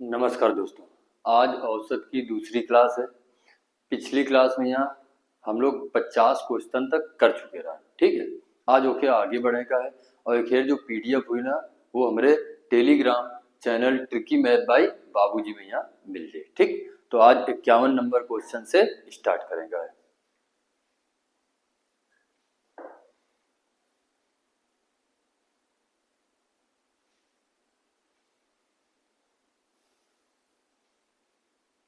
नमस्कार दोस्तों, आज औसत की दूसरी क्लास है। पिछली क्लास में यहाँ हम लोग 50 क्वेश्चन तक कर चुके रहे, ठीक है। आज ओके आगे बढ़े का है और एक जो पीडीएफ हुई ना वो हमारे Telegram channel tricky math by बाबूजी में यहाँ मिल जाए, ठीक। तो आज 51 नंबर क्वेश्चन से स्टार्ट करेंगे।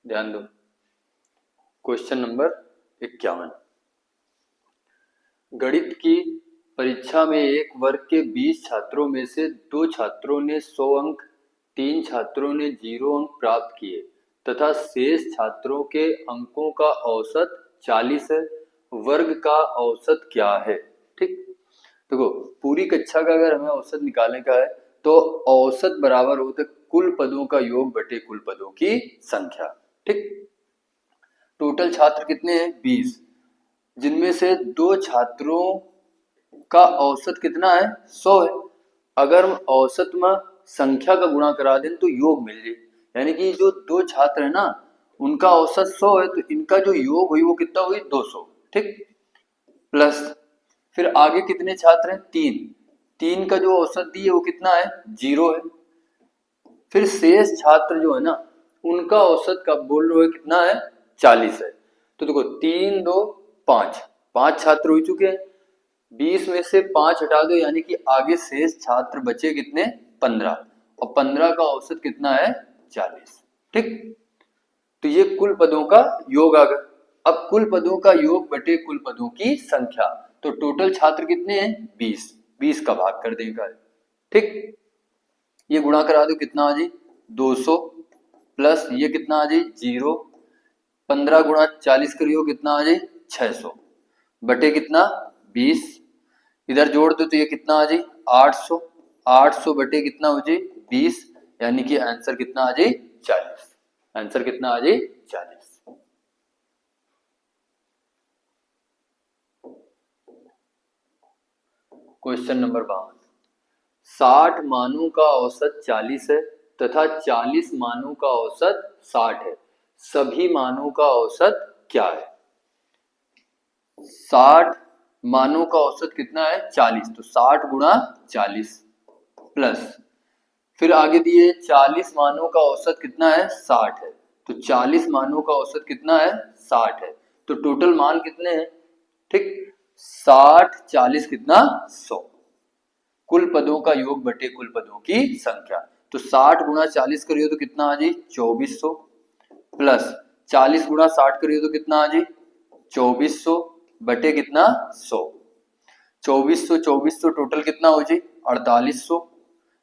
ध्यान दो, क्वेश्चन नंबर 51। गणित की परीक्षा में एक वर्ग के 20 छात्रों में से 2 छात्रों ने 100 अंक, 3 छात्रों ने 0 अंक प्राप्त किए तथा शेष छात्रों के अंकों का औसत 40 है। वर्ग का औसत क्या है? ठीक, देखो पूरी कक्षा का अगर हमें औसत निकालने का है तो औसत बराबर होता है कुल पदों का योग बटे कुल पदों की संख्या, ठीक। टोटल छात्र कितने हैं? 20, जिनमें से 2 छात्रों का औसत कितना है? 100 है। अगर हम औसत में संख्या का गुणा करा दें तो योग मिल जाए, यानी कि जो 2 छात्र है ना उनका औसत 100 है तो इनका जो योग हुई वो कितना हुई? 200, ठीक। प्लस फिर आगे कितने छात्र हैं? 3 का जो औसत दी है वो कितना है? 0 है। फिर शेष छात्र जो है ना उनका औसत का बोल रहे हो कितना है? 40 है। तो देखो 3 2 5, 5 छात्र हो चुके हैं। 20 में से 5 हटा दो, यानी कि आगे शेष छात्र बचे कितने? 15, और 15 का औसत कितना है? 40, ठीक। तो ये कुल पदों का योग आ गया। अब कुल पदों का योग बटे कुल पदों की संख्या, तो टोटल छात्र कितने हैं? 20, 20 का भाग कर देगा, ठीक। ये गुणा करा दो, कितना आ जाए? 200, प्लस ये कितना आ जाए? 0, 15 गुणा 40 करियो कितना आ जाए? 600, बटे कितना? 20, इधर जोड़ दो तो ये कितना आ जाए? 800, 800 बटे कितना हो जाए? 20, यानी कि आंसर कितना आ जाए? 40। आंसर कितना आ जाए? 40। Question number 52। 60 मानों का औसत 40 है तथा 40 मानों का औसत 60 है। सभी मानों का औसत क्या है? 60 मानों का औसत कितना है? 40, तो 60 गुणा 40, प्लस फिर आगे दिए 40 मानों का औसत कितना है? 60 है, तो 40 मानों का औसत कितना है? 60 है। तो टोटल मान कितने हैं? ठीक, 60 40 कितना? 100। कुल पदों का योग बटे कुल पदों की संख्या, तो 60 गुणा 40 करियो तो कितना आ जाए? 2400, प्लस 40 गुणा 60 करियो तो कितना आ जाए? 2400 बटे कितना? 100। 2400 2400 टोटल कितना हो जाए? 4800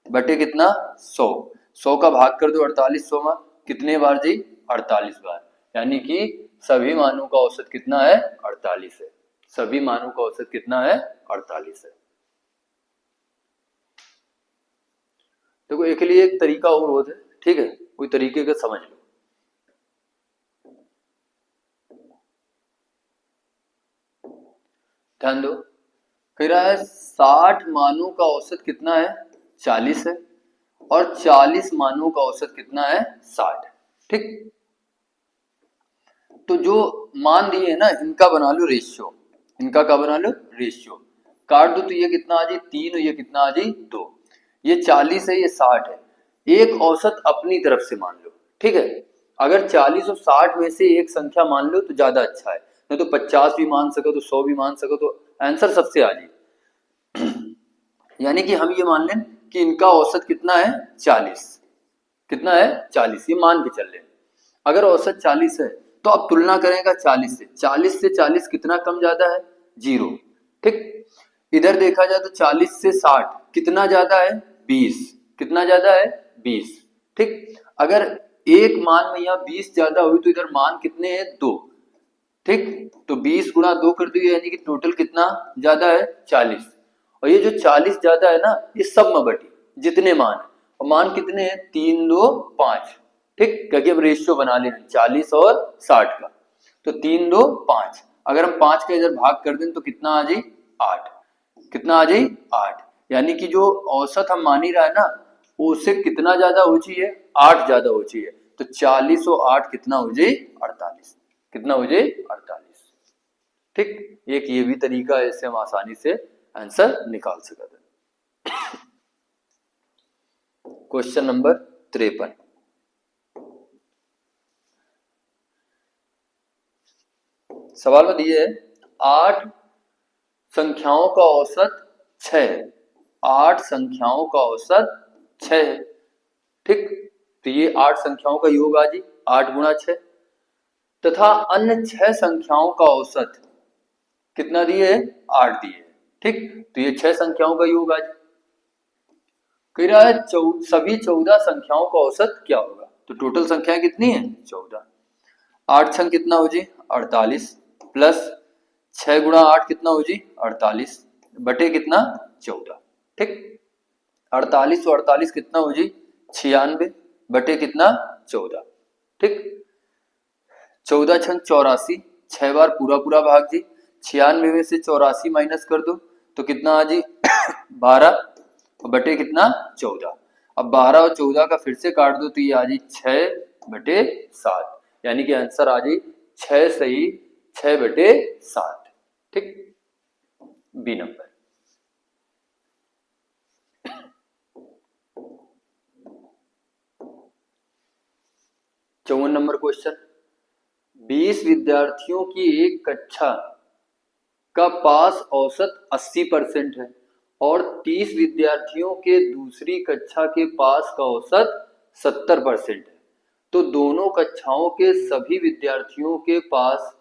बटे कितना? 100। 100 का भाग कर दो 4800 में, कितने बार जी? 48 बार, यानी कि सभी मानों का औसत कितना है? 48 है। सभी मानों का औसत कितना है? 48 है। देखो एक लिए एक तरीका और होता है, ठीक है, कोई तरीके का समझ लो। ध्यान दो, कह रहा है 60 मानों का औसत कितना है? 40 है, और 40 मानों का औसत कितना है? 60, ठीक। तो जो मान दिए है ना इनका बना लो रेशियो, इनका क्या बना लो? रेशियो। काट दो तो ये कितना आ जाए? 3, और ये कितना आ जाए? 2। ये 40 है, ये 60 है। एक औसत अपनी तरफ से मान लो, ठीक है। अगर 40 और 60 में से एक संख्या मान लो तो ज्यादा अच्छा है, नहीं तो 50 भी मान सको तो 100 भी मान सको, तो आंसर सबसे आ जाए। यानी कि हम ये मान लें कि इनका औसत कितना है? 40। कितना है? 40, ये मान के चल रहे। अगर औसत 40 है तो अब तुलना करेगा 40 से। 40 से 40 कितना कम ज्यादा है? 0, ठीक। इधर देखा जाए तो 40 से 60 कितना ज्यादा है? 20। कितना ज्यादा है? 20, ठीक। अगर एक मान में यहाँ 20 ज्यादा हुई तो इधर मान कितने हैं? 2, ठीक। तो 20 गुणा 2 कर दिए, यानी कि टोटल कितना ज्यादा है? 40। और ये जो 40 ज्यादा है ना ये सब में बटी जितने मान है, और मान कितने हैं? 3 2 5, ठीक। क्योंकि अब रेशियो बना ले 40 और 60 का, तो 3 2 5। अगर हम 5 का इधर भाग कर दें तो कितना आ जाए? 8। कितना आ जाए? 8। यानी कि जो औसत हम मान ही रहा है ना ओ से कितना ज्यादा हो चाहिए, 8 ज्यादा हो चाहिए। तो 40 और 8 कितना हो जाए, 48। कितना हो जाए, 48। ठीक, एक ये भी तरीका है, इससे हम आसानी से आंसर निकाल सकते हैं। Question number 53। सवाल में दिए है 8 संख्याओं का औसत 6 है। 8 संख्याओं का औसत 6 है। ठीक, तो ये 8 संख्याओं का योग आ जी 8 गुणा 6, तथा अन्य 6 संख्याओं का औसत कितना दिए है, 8 दिए है। ठीक, तो ये 6 संख्याओं का योग आ जी। कह रहा है सभी 14 संख्याओं का औसत क्या होगा। तो टोटल संख्या कितनी है, 14। 8 छंग कितना हो जी, 48, प्लस 6 गुणा 8 कितना हो जी, 48, बटे कितना, 14। ठीक, 48 और 48 कितना हो जी, 96, बटे कितना, 14। ठीक, 14 छंग 84, 6 बार पूरा पूरा भाग जी, 96 में से 84 माइनस कर दो तो कितना आ जी 12, बटे कितना, 14। अब 12 और 14 का फिर से काट दो तो ये आ जी 6/7, यानी कि आंसर आ जी 6 सही 6/7। ठीक, बी नंबर। 54 नंबर क्वेश्चन, 20 विद्यार्थियों की एक कक्षा का पास औसत 80% है और 30 विद्यार्थियों के दूसरी कक्षा के पास का औसत 70% है, तो दोनों कक्षाओं के सभी विद्यार्थियों के पास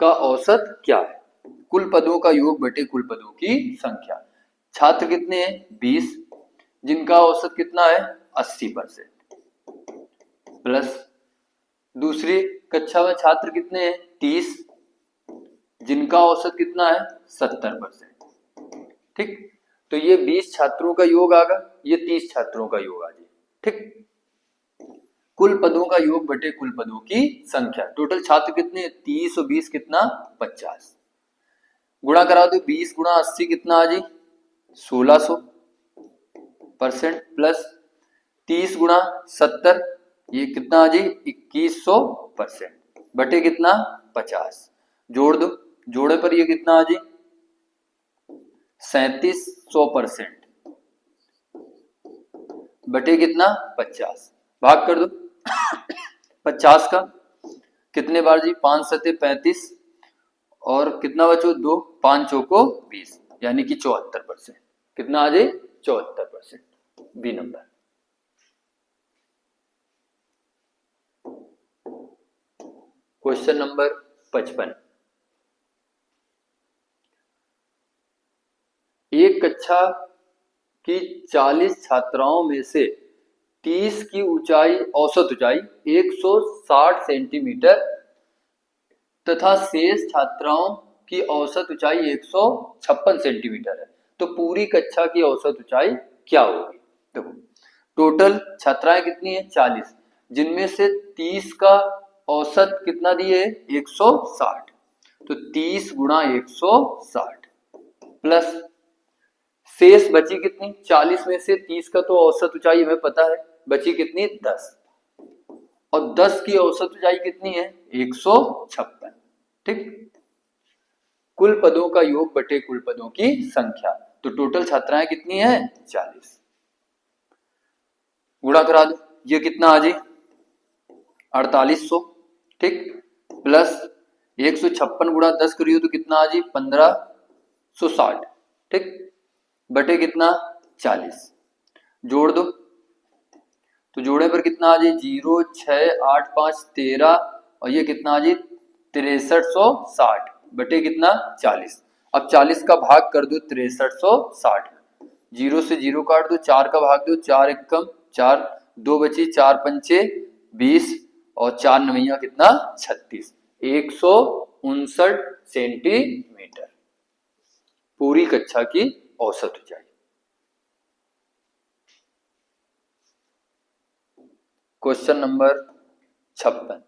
का औसत क्या है। कुल पदों का योग बटे कुल पदों की संख्या। छात्र कितने हैं, 20, जिनका औसत कितना है, 80%, प्लस दूसरी कक्षा में छात्र कितने हैं, 30, जिनका औसत कितना है, 70%। ठीक, तो ये 20 छात्रों का योग आगा, ये 30 छात्रों का योग आ जाए। ठीक, कुल पदों का योग बटे कुल पदों की संख्या। टोटल छात्र कितने, 30 और 20 कितना, 50। गुणा करा दो, 20 गुणा 80 कितना आ जी, 1600%, प्लस 30 गुणा 70 ये कितना आ जी, 2100%, बटे कितना, 50। जोड़ दो, जोड़े पर ये कितना आ जी, 3700%, बटे कितना, 50। भाग कर दो 50 का कितने बार जी, 5 सते 35 और कितना बचो 2, 5 चौको 20, यानी कि 74%। कितना आ जाए, 74%, बी नंबर। क्वेश्चन नंबर 55, एक कक्षा की 40 छात्राओं में से 30 की ऊंचाई, औसत ऊंचाई 160 सेंटीमीटर तथा शेष छात्राओं की औसत ऊंचाई 156 सेंटीमीटर है, तो पूरी कक्षा की औसत ऊंचाई क्या होगी। देखो टोटल छात्राएं कितनी है, 40, जिनमें से 30 का औसत कितना दिए, 160, तो 30 गुणा 160, प्लस शेष बची कितनी, 40 में से 30 का तो औसत ऊंचाई हमें पता है, बची कितनी, 10, और 10 की औसत ऊंचाई कितनी है, 156। ठीक, कुल पदों का योग बटे कुल पदों की संख्या। तो टोटल छात्राएं कितनी है, 40। गुणा करा दो, ये कितना आ जाए, 4800। ठीक, प्लस 156 गुणा 10 करियो तो कितना आ जाए, 1560। ठीक, बटे कितना, 40। जोड़ दो, तो जोड़े पर कितना आ जाए, 0 6 8 5 13 और ये कितना आ जाए 6360, बटे कितना, 40। अब 40 का भाग कर दो 6360, 0 से 0 काट दो, 4 का भाग दो, 4 एकम 4, 2 बची, 4 पंचे 20 और 4 नवैया कितना, 36, 159 सेंटीमीटर पूरी कक्षा की औसत ऊंचाई। क्वेश्चन नंबर 56,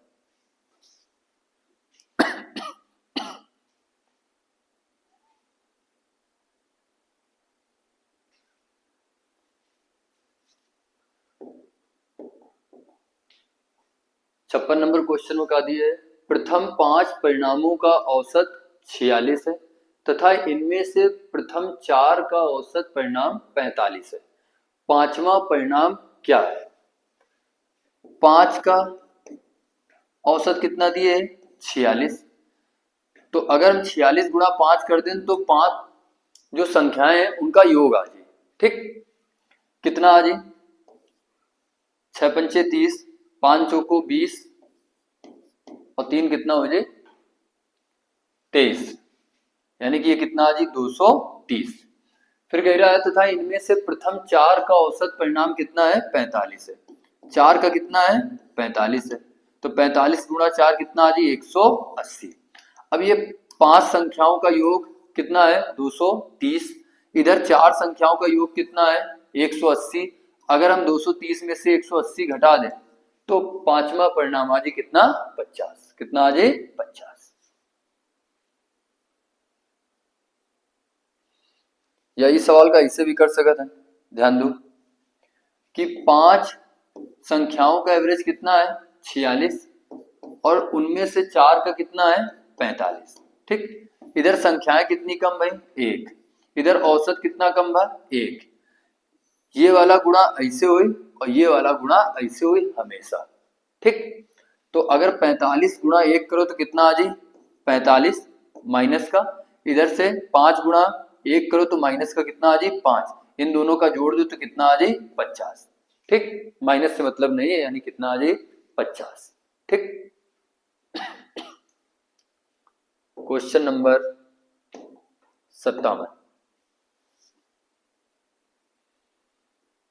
56 नंबर क्वेश्चन में कहा दिया है प्रथम 5 परिणामों का औसत 46 है तथा इनमें से प्रथम 4 का औसत परिणाम 45 है। पांचवा परिणाम क्या है? 5 का औसत कितना दिए? 46। तो अगर हम 46 गुणा 5 कर दें तो 5 जो संख्याएं हैं उनका योग आ जाए। ठीक, कितना आ जाए? 6 पंचे 30, 5 चौको 20 और 3 कितना हो जाए? 23, यानी कि ये कितना आ जाए? 230। फिर कह रहा है तथा इनमें से प्रथम 4 का औसत परिणाम कितना है? 45 है। 4 का कितना है? 45 है। तो 45 गुणा 4 कितना आ जाए? 180। अब ये 5 संख्याओं का योग कितना है? 230। इधर 4 संख्याओं का योग कितना है? 180। अगर हम 230 में से 180 घटा दें तो पांचवा परिणाम आ जाए कितना? 50। कितना आ जाए? 50। या इस सवाल का इससे भी कर सकते हैं। ध्यान दो कि 5 संख्याओं का एवरेज कितना है? 46 और उनमें से 4 का कितना है? 45। ठीक, इधर संख्याएं कितनी कम भाई? 1। इधर औसत कितना कम भा? 1। ये वाला गुणा ऐसे हुई और ये वाला गुणा ऐसे हुई हमेशा। ठीक, तो अगर 45 गुणा 1 करो तो कितना आ जाए? 45 माइनस का, इधर से 5 गुणा 1 करो तो माइनस का कितना आ जाए? 5। इन दोनों का जोड़ दो तो कितना आ जाए? 50। ठीक, माइनस से मतलब नहीं है, यानी कितना आ जाए? 50। ठीक, क्वेश्चन नंबर 57।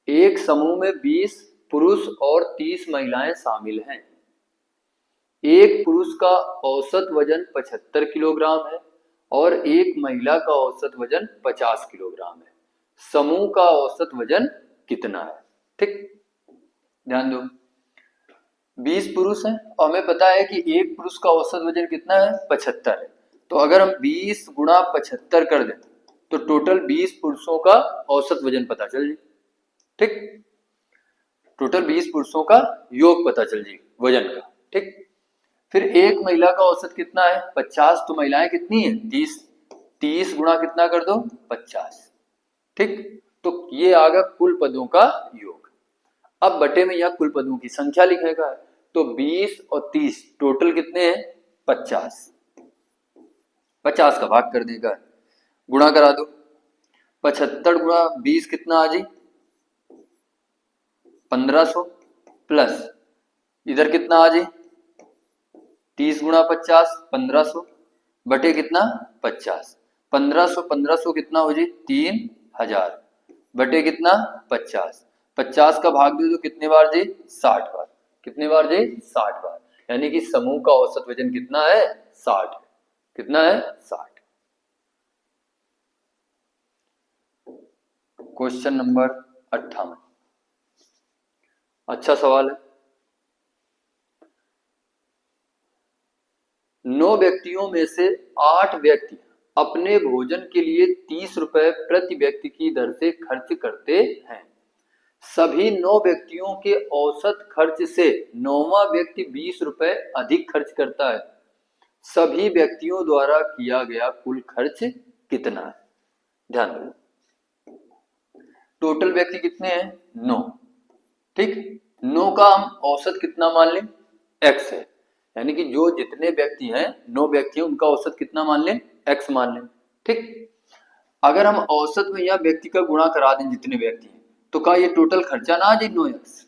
एक समूह में 20 पुरुष और 30 महिलाएं शामिल हैं। एक पुरुष का औसत वजन 75 किलोग्राम है और एक महिला का औसत वजन 50 किलोग्राम है। समूह का औसत वजन कितना है? ठीक, ध्यान दो, 20 पुरुष हैं और हमें पता है कि एक पुरुष का औसत वजन कितना है? 75 है। तो अगर हम 20 गुणा 75 कर दें तो टोटल 20 पुरुषों का औसत वजन पता चल जाए। ठीक, टोटल 20 पुरुषों का योग पता चल जाए वजन का। ठीक, फिर एक महिला का औसत कितना है? 50। तो महिलाएं कितनी है? 30। 30 गुणा कितना कर दो? 50। ठीक, तो ये आ गया कुल पदों का योग। अब बटे में यह कुल पदों की संख्या लिखेगा, तो 20 और 30 टोटल कितने हैं? 50। 50 का भाग कर देगा, गुणा करा दो। 75 गुणा 20 कितना आ जाए? 1500 प्लस इधर कितना आ जाए? 30 गुणा 50 1500 बटे कितना? 50। 1500 1500 कितना हो जाए? 3000 बटे कितना? 50। 50 का भाग दे दो कितने बार जी? 60 बार। कितने बार जी? 60 बार। यानी कि समूह का औसत वजन कितना है? 60 है। कितना है? 60। Question number 58। अच्छा सवाल है। 9 व्यक्तियों में से 8 व्यक्ति अपने भोजन के लिए 30 रुपए प्रति व्यक्ति की दर से खर्च करते हैं। सभी 9 व्यक्तियों के औसत खर्च से 9वां व्यक्ति 20 रुपए अधिक खर्च करता है। सभी व्यक्तियों द्वारा किया गया कुल खर्च कितना है? ध्यान दो, टोटल व्यक्ति कितने हैं? 9। ठीक, 9 का हम औसत कितना मान लें? x है, यानी कि जो जितने व्यक्ति हैं 9 व्यक्ति हैं उनका औसत कितना मान लें? x मान लें। ठीक, अगर हम औसत में यह व्यक्ति का गुणा करा दें जितने व्यक्ति हैं तो क्या ये टोटल खर्चा ना आ जाए? 9x।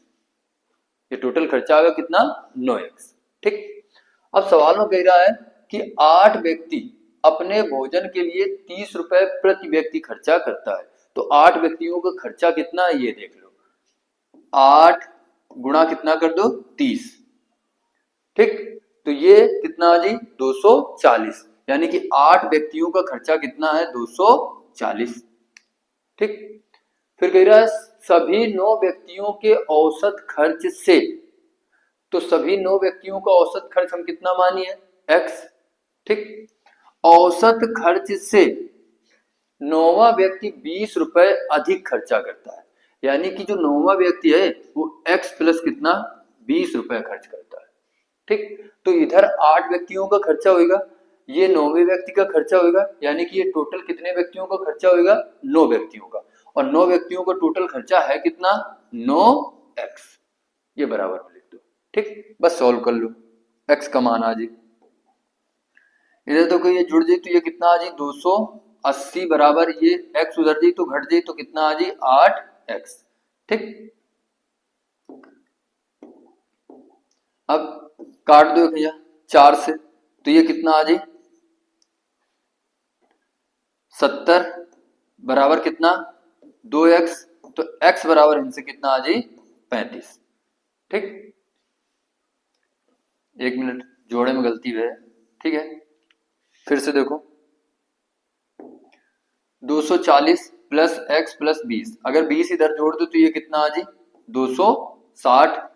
ये टोटल खर्चा आएगा कितना? 9x। ठीक, अब सवाल में कह रहा है कि 8 व्यक्ति अपने भोजन के लिए 30 रुपए प्रति व्यक्ति खर्चा करता है। तो 8 व्यक्तियों का खर्चा कितना है ये देख लो। 8 गुणा कितना कर दो? 30। ठीक, तो ये कितना आ जाए? 240। यानी कि 8 व्यक्तियों का खर्चा कितना है? 240। ठीक, फिर कह रहा है सभी 9 व्यक्तियों के औसत खर्च से, तो सभी 9 व्यक्तियों का औसत खर्च हम कितना मानिए? x। ठीक, औसत खर्च से 9वां व्यक्ति 20 रुपए अधिक खर्चा करता है। यानी कि जो 9वां व्यक्ति है वो x प्लस कितना? 20 रुपए खर्च करता है। ठीक। तो इधर 8 व्यक्तियों का खर्चा होगा, ये 9वें व्यक्ति का खर्चा होगा, यानी कि ये टोटल कितने व्यक्तियों का खर्चा होगा? 9 व्यक्तियों का। और 9 व्यक्तियों का टोटल खर्चा है कितना? 9x। ये बराबर में लिख दो। ठीक, बस सॉल्व कर लो, x का मान आ जाए। इधर तो कोई ये जुड़ जाए तो ये कितना आ जाए? 280 बराबर ये x उधर जाए तो घट जाए तो कितना आ जाए? 8x। ठीक, अब काट दो भैया 4 से, तो ये कितना आ जाए? 70 बराबर कितना? 2x। तो x बराबर इनसे कितना आ जाए? 35। ठीक, 1 मिनट, जोड़े में गलती है। ठीक है, फिर से देखो, 240 प्लस x प्लस 20, अगर 20 इधर जोड़ दो तो ये कितना आ जाए? 260।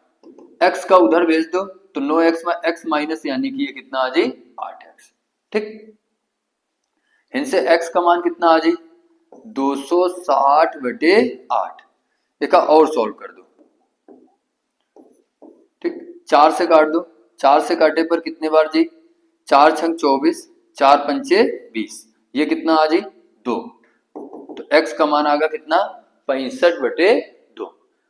x का उधर भेज दो तो 9x में x माइनस, यानी कि ये कितना आ जाए? 8x। ठीक, इनसे x का मान कितना आ जाए? 260 बटे 8। एक और सॉल्व कर दो। ठीक, 4 से काट दो, 4 से काटे पर कितने बार जी? 4 छंग 24, 4 पंचे 20, ये कितना आ जाए? 2। तो x का मान आगा कितना? 65 बटे 2।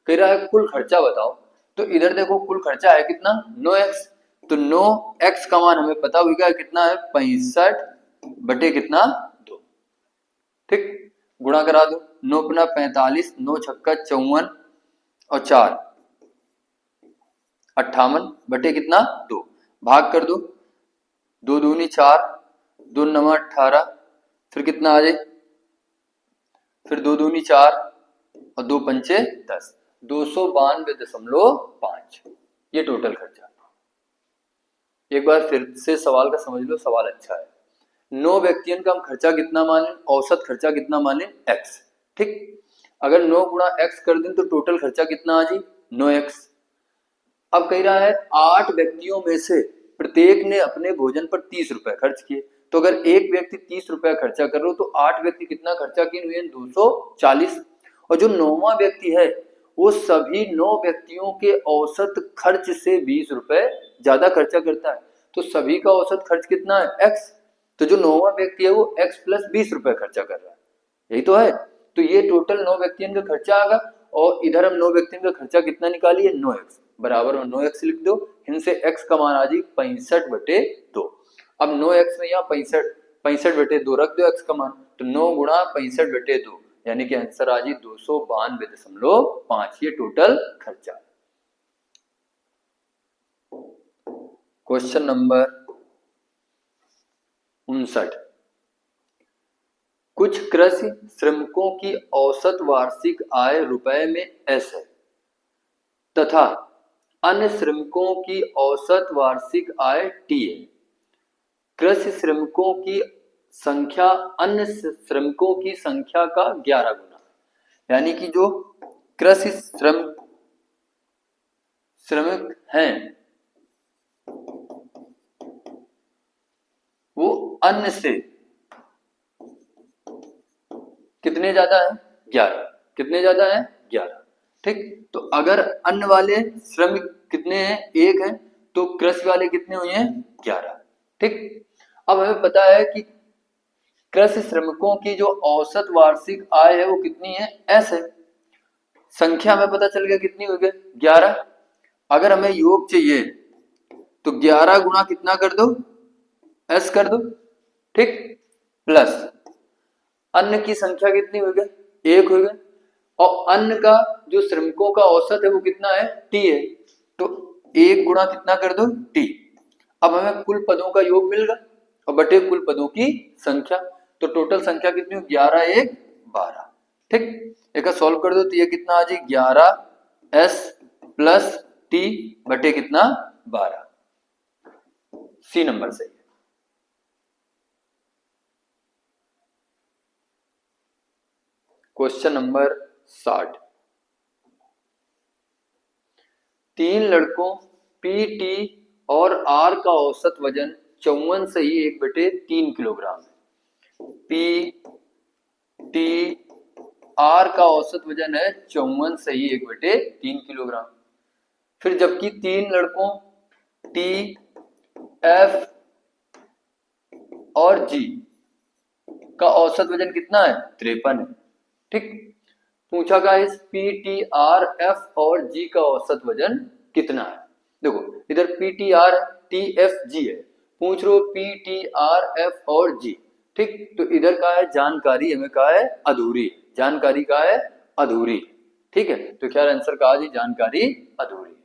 कह रहा है कुल खर्चा बताओ, तो इधर देखो कुल खर्चा है कितना? 9x। तो 9x का मान हमें पता होगा कितना है? 65 बटे कितना? 2। ठीक, गुणा करा दो, 9 अपना 45, 9 छक्का 54 और 4 58 बटे कितना? 2। भाग कर दो, 2 दूनी 4, 2 नवा 18, फिर कितना आ जाए? फिर 2 दूनी 4 और 2 पंचे 10, 292.5। ये टोटल खर्चा। एक बार फिर से सवाल का समझ लो, सवाल अच्छा है। 9 व्यक्तियों का हम खर्चा कितना माने? औसत खर्चा कितना माने? x। ठीक, अगर 9 गुणा x कर दें तो टोटल खर्चा कितना आ जाए? 9x। अब कह रहा है 8 व्यक्तियों में से प्रत्येक ने अपने भोजन पर 30 रुपए खर्च किए। तो अगर एक व्यक्ति 30 रुपया खर्चा कर रहे हो तो 8 व्यक्ति कितना खर्चा किए हुए? 240। और जो 9वां व्यक्ति है वो सभी 9 व्यक्तियों के औसत खर्च से 20 रुपए ज्यादा खर्चा करता है। तो सभी का औसत खर्च कितना है? x। तो जो 9वां व्यक्ति है वो x प्लस 20 रुपए खर्चा कर रहा है, यही तो है। तो ये टोटल 9 व्यक्तियों का खर्चा आगा, और इधर हम 9 व्यक्तियों का खर्चा कितना निकालिए? 9x बराबर में 9x लिख दो। इनसे x का मान आ जाए 65 बटे 2। अब 9x में यहाँ 65 बटे 2 रख दो x का मान, तो 9 गुणा 65 बटे 2, यानी कि आंसर आ जाए 292.5। ये टोटल खर्चा। क्वेश्चन नंबर 59, कुछ कृषि श्रमिकों की औसत वार्षिक आय रुपए में s है तथा अन्य श्रमिकों की औसत वार्षिक आय t है। कृषि श्रमिकों की संख्या अन्य श्रमिकों की संख्या का 11 गुना, यानी कि जो कृषि श्रमिक हैं वो अन्य से कितने ज्यादा है? 11। कितने ज्यादा है? 11। ठीक, तो अगर अन्य वाले श्रमिक कितने हैं? 1 है, तो कृषि वाले कितने हुए हैं? 11। ठीक, अब हमें पता है कि कृषि श्रमिकों की जो औसत वार्षिक आय है वो कितनी है? s है। संख्या हमें पता चल गया कितनी हो गई? 11। अगर हमें योग चाहिए तो 11 गुणा कितना कर दो? s कर दो। ठीक, प्लस अन्य की संख्या कितनी हो गई? 1 हो गई, और अन्य का जो श्रमिकों का औसत है वो कितना है? t है। तो 1 गुणा कितना कर दो? t। अब हमें कुल पदों का योग मिल गया और बटे कुल पदों की संख्या, तो टोटल संख्या कितनी हो? 11 1 12। ठीक, एक सॉल्व कर दो तो ये कितना आ जाए? 11s प्लस t बटे कितना? 12। सी नंबर सही है। क्वेश्चन नंबर 60, 3 लड़कों पी और आर का औसत वजन 54 सही 1/3 किलोग्राम है। पी आर का औसत वजन है 54 सही 1/3 किलोग्राम। फिर जबकि 3 लड़कों टी, एफ और जी का औसत वजन कितना है? 53 है। ठीक, पूछा guys P, T, R, F और जी का औसत वजन कितना है? देखो इधर P, T, R, T, F, G है, पूछ रो पी, टी, आर, एफ और जी। ठीक, तो इधर का है जानकारी, हमें का है अधूरी, जानकारी का है अधूरी। ठीक है, तो क्या आंसर कहा जी? जानकारी अधूरी।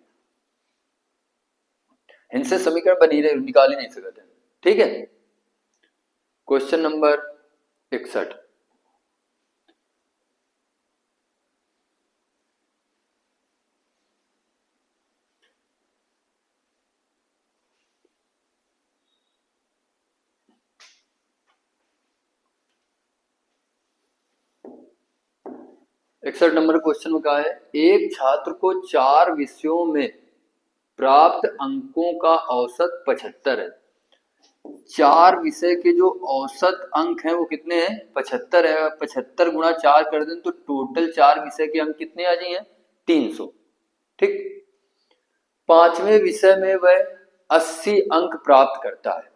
इनसे समीकरण बनी रहे, निकाल ही नहीं सकते। ठीक है, क्वेश्चन नंबर 61। इकसठ नंबर क्वेश्चन में कहा है एक छात्र को 4 विषयों में प्राप्त अंकों का औसत 75 है। 4 विषय के जो औसत अंक हैं वो कितने हैं? 75 है। 75 गुणा 4 कर दें तो टोटल 4 विषय के अंक कितने आ जाएंगे? 300। ठीक, 5वें विषय में वह 80 अंक प्राप्त करता है।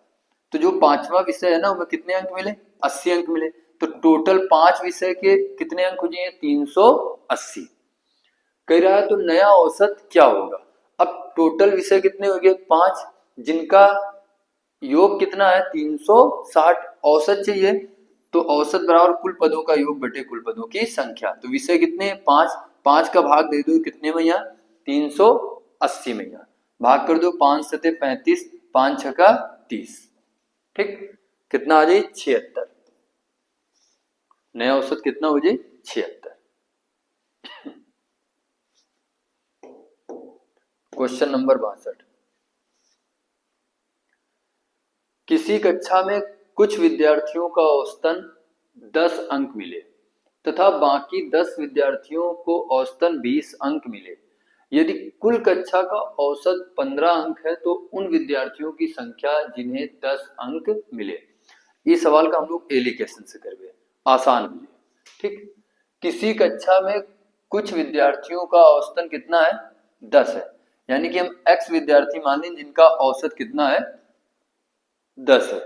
तो जो 5वां विषय है ना उसमें कितने अंक मिले? 80 अंक मिले। तो टोटल 5 विषय के कितने अंक हो जाएंगे? 380। कह रहा है तो नया औसत क्या होगा? अब टोटल विषय कितने हो गए? 5, जिनका योग कितना है? 360। औसत चाहिए तो औसत बराबर कुल पदों का योग बटे कुल पदों की संख्या। तो विषय कितने? 5, 5 का भाग दे दो कितने में? यहाँ 380 में। यहाँ भाग कर दो, 5 सते 35, 5 छका 30। ठीक, कितना आ जाए? 76। नया औसत कितना हो जाए? 76। Question number 62। किसी कक्षा में कुछ विद्यार्थियों का औसतन 10 अंक मिले तथा बाकी 10 विद्यार्थियों को औसतन 20 अंक मिले। यदि कुल कक्षा का औसत 15 अंक है तो उन विद्यार्थियों की संख्या जिन्हें 10 अंक मिले। ये सवाल का हम लोग एलिकेशन से करेंगे, आसान मिले। ठीक, किसी कक्षा में कुछ विद्यार्थियों का औसतन कितना है? 10 है, यानी कि हम x विद्यार्थी मान लें जिनका औसत कितना है? 10 है,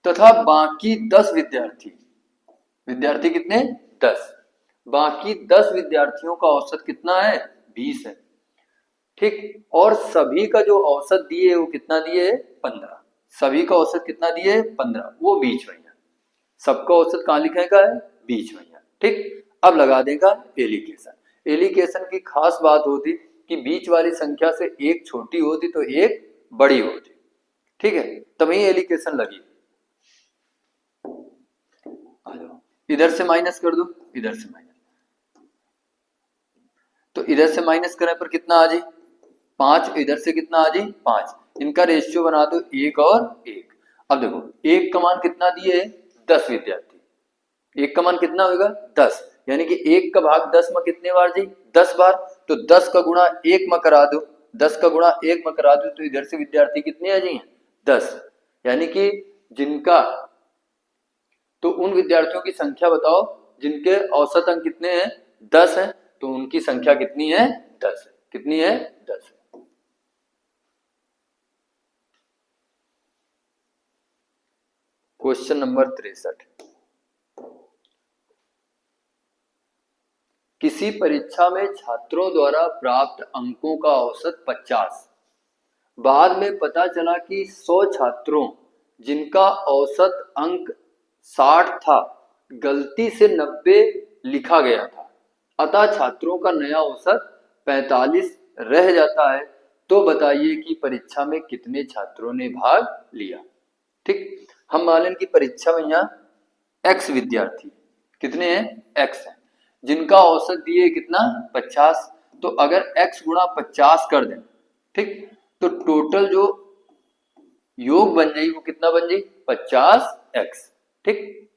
तथा बाकी 10 विद्यार्थी, विद्यार्थी कितने? 10, बाकी 10 विद्यार्थियों का औसत कितना है? 20 है। ठीक, और सभी का जो औसत दिए है वो कितना दिए है? 15। सभी का औसत कितना दिए है? 15, वो बीच में है। सबका औसत कहाँ लिखेगा? है बीच में है। ठीक, अब लगा देगा एलिकेशन। एलिकेशन की खास बात होती कि बीच वाली संख्या से एक छोटी होती तो एक बड़ी होती। ठीक है, तभी एलिकेशन लगी। आ जाओ, इधर से माइनस कर दो, इधर से माइनस, तो इधर से माइनस करने पर कितना आ जाए? 5, इधर से कितना आ जाए? 5। इनका रेशियो बना दो 1 और 1। अब देखो 1 का मान कितना दिए? 10 विद्यार्थी। 1 का मान कितना होगा? 10, यानी कि 1 का भाग 10 में कितने बार जी? 10 बार। तो 10 का गुणा 1 में करा दो, 10 का गुणा 1 में करा दो तो इधर से विद्यार्थी कितने आ जाएंगे? 10, यानी कि जिनका, तो उन विद्यार्थियों की संख्या बताओ जिनके औसत अंक कितने हैं? 10 है, तो उनकी संख्या कितनी है? 10 है। कितनी है? 10 है। Question number 63। किसी परीक्षा में छात्रों द्वारा प्राप्त अंकों का औसत 50, बाद में पता चला कि 100 छात्रों जिनका औसत अंक 60 था गलती से 90 लिखा गया था, अतः छात्रों का नया औसत 45 रह जाता है। तो बताइए कि परीक्षा में कितने छात्रों ने भाग लिया? ठीक, हम मान लें कि परीक्षा में यहाँ x विद्यार्थी कितने हैं? x है, जिनका औसत दिए कितना? 50। तो अगर x गुणा 50 कर दें, ठीक, तो टोटल जो योग बन जाए वो कितना बन जाए? 50x। ठीक,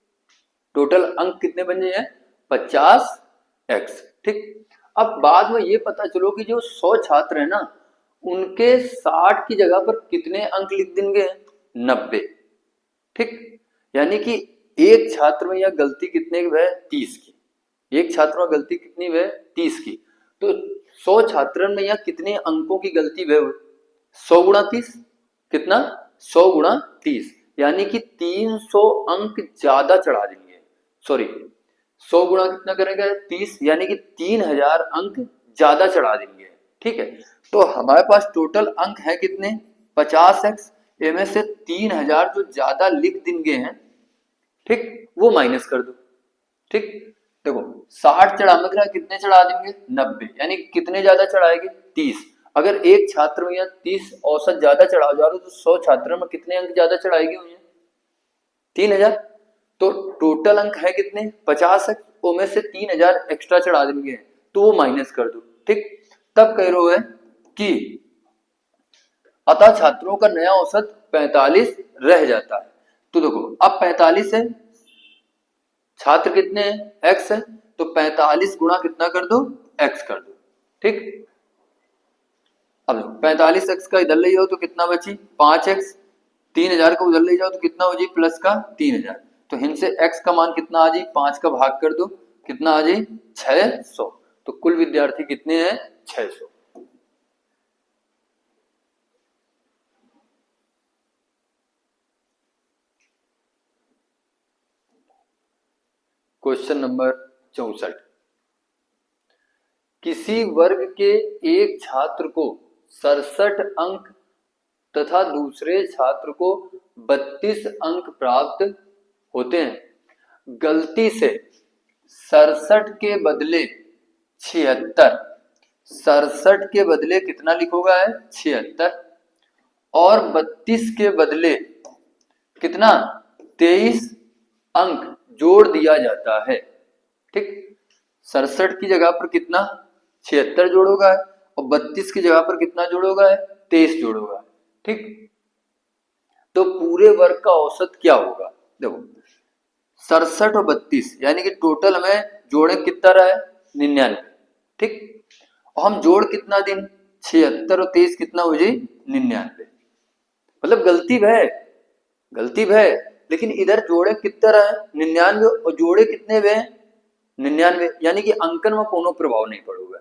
टोटल अंक कितने बन जाए? 50x। ठीक, अब बाद में ये पता चलो कि जो 100 छात्र है ना उनके 60 की जगह पर कितने अंक लिख देंगे? 90। ठीक, यानी कि एक छात्र में यह गलती कितने की है? 30 की। एक छात्र में गलती कितनी है? 30 की। तो 100 छात्रों में यह कितने अंकों की गलती है? 100 गुणा 30 कितना, 100 गुणा 30, यानी कि 300 अंक ज्यादा चढ़ा देंगे। सॉरी, 100 गुणा कितना करेंगे 30, यानी कि 3000 अंक ज्यादा चढ़ा देंगे। ठीक है, तो हमारे पास टोटल अंक है कितने 50x, इनमें से 3000 जो ज्यादा लिख देंगे हैं, ठीक, वो माइनस कर दो। ठीक, देखो 60 चढ़ाने के कितने चढ़ा देंगे 90, यानी कितने ज्यादा चढ़ाएंगे 30। अगर एक छात्र में या 30 औसत ज्यादा चढ़ा जा रहा तो 100 छात्रों में कितने अंक ज्यादा चढ़ाएगी हुई 3000। तो टोटल अंक है कितने 50 अंक, उनमें से 3000 एक्स्ट्रा चढ़ा देंगे, तो वो माइनस कर दो। ठीक, तब कह रहे हो कि अतः छात्रों का नया औसत 45 रह जाता है। तो देखो अब 45 है, छात्र कितने हैं x है, तो 45 गुणा कितना कर दो x कर दो। ठीक, अब 45x का इधर ले जाओ तो कितना बची 5x, 3000 का उधर ले जाओ तो कितना हो जाए प्लस का 3000, तो इनसे x का मान कितना आ जाए 5 का भाग कर दो, कितना आ जाए 600। तो कुल विद्यार्थी कितने हैं 600। क्वेश्चन नंबर 64, किसी वर्ग के एक छात्र को 67 अंक तथा दूसरे छात्र को 32 अंक प्राप्त होते हैं। गलती से 67 के बदले 76, 67 के बदले कितना लिखोगा है 76, और 32 के बदले कितना 23 अंक जोड़ दिया जाता है। ठीक, 67 की जगह पर कितना 76 जोड़ोगा और 32 की जगह पर कितना जोड़ोगा 23 जोड़ोगा। ठीक, तो पूरे वर्ग का औसत क्या होगा, देखो 67 और 32, यानी कि टोटल हमें जोड़े कितना रहा है 99। ठीक, और हम जोड़ कितना दिन 76 और 23 कितना हो जाए 99, मतलब गलती है, गलती है, लेकिन इधर जोड़े कितना रहा है 99 और जोड़े कितने हुए 99, यानी कि अंकन में कोनो प्रभाव नहीं पड़ेगा।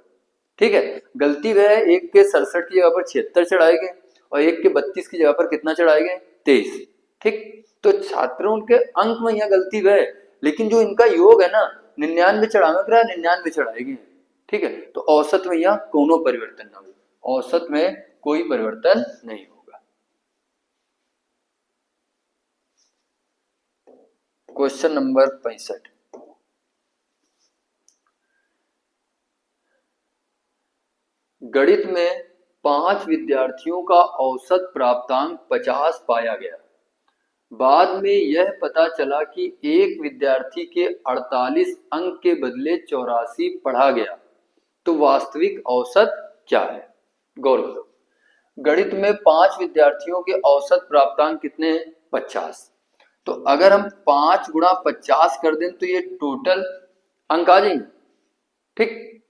ठीक है, गलती वह है एक के 67 की जगह पर 76 चढ़ाएंगे और एक के 32 की जगह पर कितना चढ़ाएंगे 23। ठीक, तो छात्रों के अंक में यह गलती वह है, लेकिन जो इनका योग है ना 99 चढ़ावे 99 चढ़ाएंगे। ठीक है, तो औसत में यह कोनो परिवर्तन ना हो, औसत में कोई परिवर्तन नहीं होगा। क्वेश्चन नंबर 65, गणित में 5 विद्यार्थियों का औसत प्राप्तांक 50 पाया गया। बाद में यह पता चला कि एक विद्यार्थी के 48 अंक के बदले 84 पढ़ा गया, तो वास्तविक औसत क्या है। गौर करो, गणित में 5 विद्यार्थियों के औसत प्राप्तांक कितने हैं 50, तो अगर हम 5 गुणा 50 कर दें तो ये टोटल अंक आ जाएंगे। ठीक,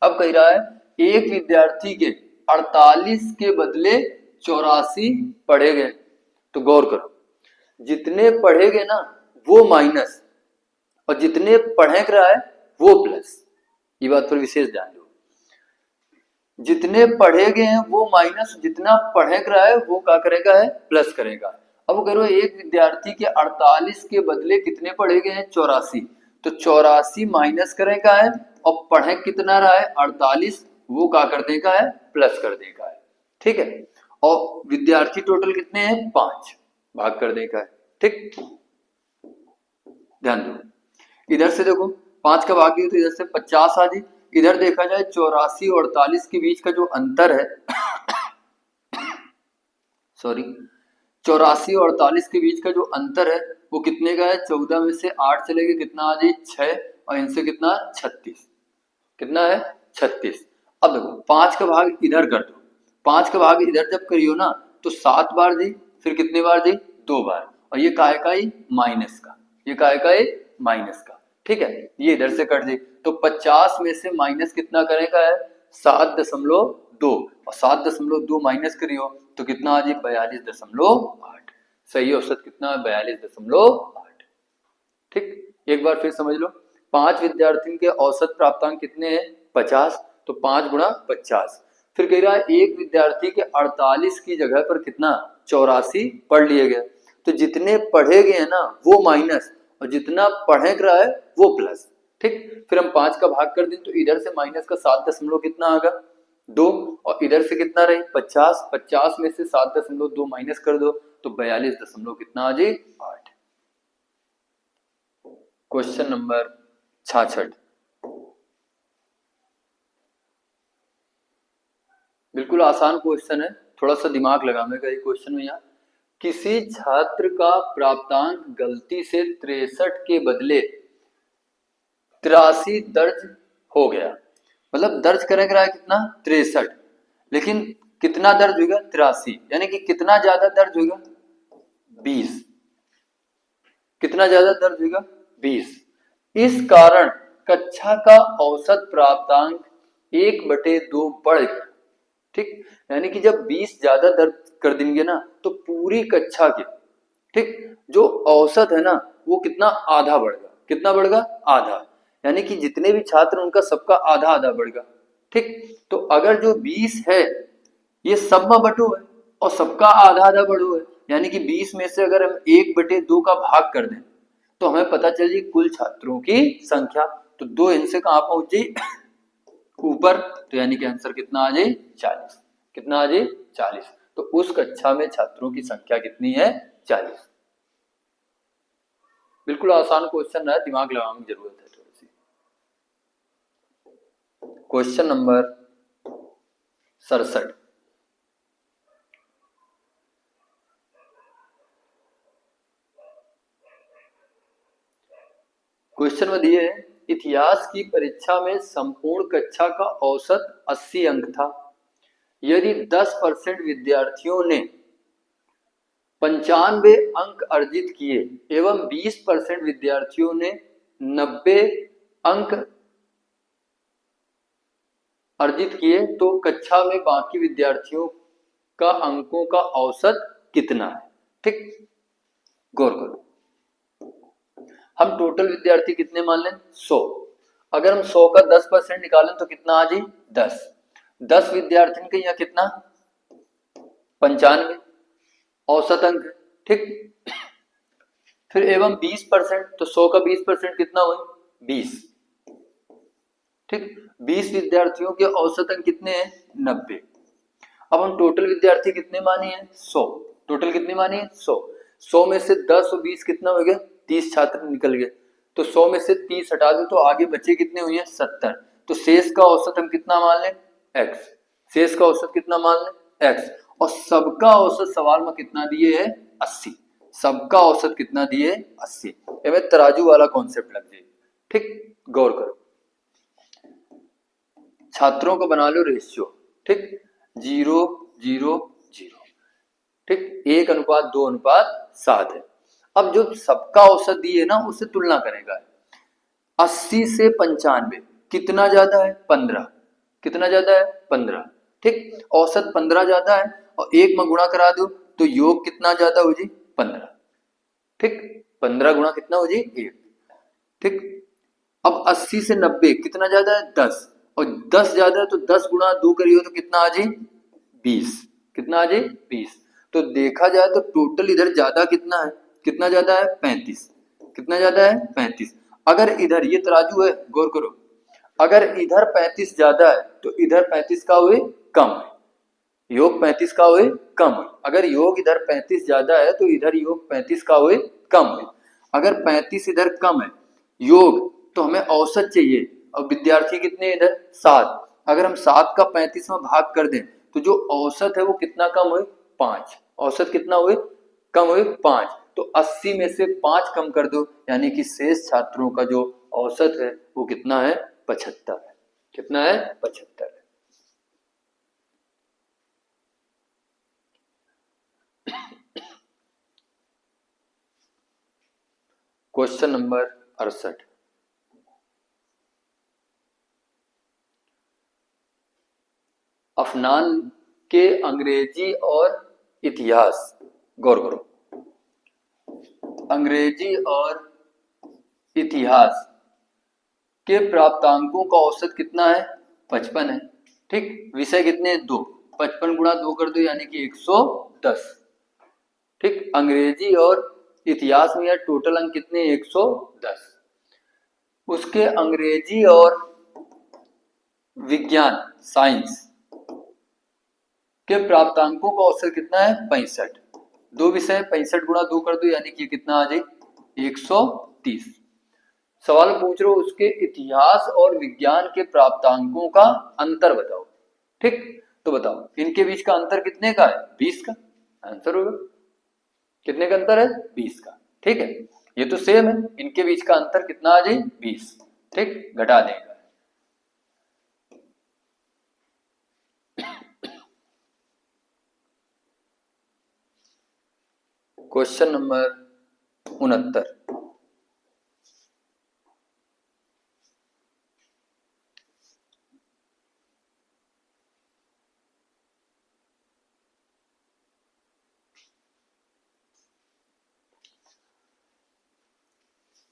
अब कह रहा है एक विद्यार्थी के 48 के बदले 84 पढ़े गए, तो गौर करो जितने पढ़े गए ना वो माइनस और जितने पढ़े रहा है वो प्लस, ये बात पर विशेष ध्यान दो। जितने पढ़े गए हैं वो माइनस, जितना पढ़े रहा है वो क्या करेगा है प्लस करेगा। अब करो एक विद्यार्थी के 48 के बदले कितने पढ़े गए हैं 84, तो 84 माइनस करेगा है और पढ़े कितना रहा है 48, वो क्या कर देगा है प्लस कर देगा है। ठीक है, और विद्यार्थी टोटल कितने हैं 5, भाग कर देगा है। ठीक, ध्यान दो, इधर से देखो 5 का भाग दिया तो इधर से 50 आ जाए, इधर देखा जाए 84 और 48 के बीच का जो अंतर है सॉरी 84 और 48 के बीच का जो अंतर है वो कितने का है 14 में से 8 चले गए कितना आ जाए 6 और इनसे कितना 36, कितना है 36। अब देखो 5 का भाग इधर कर दो, 5 का भाग इधर जब करियो ना तो 7 बार दी, फिर कितने बार दी 2 बार, और ये काय का ही माइनस का, ये काय का ही माइनस का। ठीक है, ये इधर से कट दी तो 50 में से माइनस कितना करेगा है 7.2 और 7.2 माइनस करियो तो कितना आ जाए 42.8। सही औसत कितना है 42.8। ठीक, एक बार फिर समझ लो 5 विद्यार्थियों के औसत प्राप्तांक कितने हैं 50, तो 5 गुणा 50, फिर कह रहा है एक विद्यार्थी के 48 की जगह पर कितना 84 पढ़ लिए गए। तो जितने पढ़े गए हैं ना वो माइनस, और जितना पढ़े रहा है वो प्लस। ठीक, फिर हम 5 का भाग कर दें तो इधर से माइनस का 7 दशमलव कितना आएगा 2, और इधर से कितना रहे 50, 50 में से 7.2 माइनस कर दो तो 42 दशमलव कितना आ जाए 8। क्वेश्चन नंबर 66, बिल्कुल आसान क्वेश्चन है, थोड़ा सा दिमाग लगाने ये क्वेश्चन में। यहाँ किसी छात्र का प्राप्तांक गलती से 63 के बदले 83 दर्ज हो गया, मतलब दर्ज करेगा है कितना 63, लेकिन कितना दर्ज होगा 83, यानी कि कितना ज्यादा दर्ज होगा 20, कितना ज्यादा दर्ज होगा 20। इस कारण कक्षा का औसत प्राप्तांक 1/2 बढ़ गया। ठीक, यानी कि जब 20 ज्यादा दर्ज कर देंगे ना तो पूरी कक्षा के ठीक जो औसत है ना वो कितना आधा बढ़ेगा, कितना बढ़ेगा आधा, यानी कि जितने भी छात्र उनका सबका आधा आधा बढ़ेगा। ठीक, तो अगर जो 20 है ये सब में बटो है और सबका आधा आधा बढ़ो है, यानी कि 20 में से अगर हम 1/2 का भाग कर दें तो हमें पता चल जाए कुल छात्रों की संख्या। तो 2 इनसे कहां पहुंच जाए ऊपर, तो यानी कि आंसर कितना आ जाए 40, कितना आ जाए 40। तो उस कक्षा में छात्रों की संख्या कितनी है 40। बिल्कुल आसान क्वेश्चन है, दिमाग लगाने की जरूरत है थोड़ी सी। क्वेश्चन नंबर 67, क्वेश्चन में दिए इतिहास की परीक्षा में संपूर्ण कक्षा का औसत 80 अंक था। यदि 10% विद्यार्थियों ने 95 अंक अर्जित किए एवं 20% विद्यार्थियों ने 90 अंक अर्जित किए तो कक्षा में बाकी विद्यार्थियों का अंकों का औसत कितना है। ठीक, गौर करो, हम टोटल विद्यार्थी कितने मान लें 100, अगर हम 100 का 10% निकालें तो कितना आ जाए 10, 10 विद्यार्थियों के यहाँ कितना 95 औसत अंक। ठीक, फिर एवं 20%, तो 100 का 20% कितना हुआ 20। ठीक, 20 विद्यार्थियों के औसत अंक कितने हैं 90। अब हम टोटल विद्यार्थी कितने माने हैं 100, टोटल कितने माने हैं 100, 100 में से 10 और 20 कितना हो गया 30 छात्र निकल गए, तो 100 में से 30 हटा दो तो आगे बचे कितने हुए हैं 70। तो शेष का औसत हम कितना मान लें x, शेष का औसत कितना मान लें x, और सबका औसत सवाल में कितना दिए है 80, सबका औसत कितना दिए 80। एवं तराजू वाला कॉन्सेप्ट लग जाए। ठीक, गौर करो, छात्रों को बना लो रेशियो। ठीक, 0 0 0, ठीक 1:2:7 है। अब जो सबका औसत दिए है ना उससे तुलना करेगा, 80 से 95 कितना ज्यादा है 15, कितना ज्यादा है 15। ठीक, औसत 15 ज्यादा है और 1 में गुणा करा दो तो योग कितना ज्यादा हो जी 15। ठीक, 15 गुणा कितना हो जी 1। ठीक, अब 80 से 90 कितना ज्यादा है 10, और 10 ज्यादा है तो 10 गुणा 2 करिए तो कितना आ जाए 20, कितना आ जाए 20। तो देखा जाए तो टोटल इधर ज्यादा कितना है, कितना ज्यादा है 35, कितना ज्यादा है 35। अगर इधर ये तराजू है गौर करो, अगर इधर 35 ज्यादा है तो इधर 35 का हुए कम है, योग 35 का हुए कम है। अगर योग इधर 35 ज्यादा है तो इधर योग 35 का हुए कम है। अगर 35 इधर कम है योग तो हमें औसत चाहिए, और विद्यार्थी कितने इधर 7, अगर हम 7 का 35 में भाग कर दें तो जो औसत है वो कितना कम हुए 5, औसत कितना हुए कम हुए 5। तो 80 में से 5 कम कर दो यानी कि शेष छात्रों का जो औसत है वो कितना है 75 है, कितना है 75 है। क्वेश्चन नंबर 68, अफनान के अंग्रेजी और इतिहास, गौर करो, अंग्रेजी और इतिहास के प्राप्तांकों का औसत कितना है 55 है। ठीक, विषय कितने 2, 55 गुणा 2 कर दो यानी कि 110। ठीक, अंग्रेजी और इतिहास में यार टोटल अंक कितने 110। उसके अंग्रेजी और विज्ञान साइंस के प्राप्तांकों का औसत कितना है 65। दो विषय 65 गुणा 2 कर दो यानी कि कितना आ जाए 130। सवाल पूछ रहे हो उसके इतिहास और विज्ञान के प्राप्तांकों का अंतर बताओ। ठीक, तो बताओ इनके बीच का अंतर कितने का है 20 का। आंसर होगा कितने का अंतर है 20 का। ठीक है, ये तो सेम है, इनके बीच का अंतर कितना आ जाए 20। ठीक, घटा देगा। Question number 69।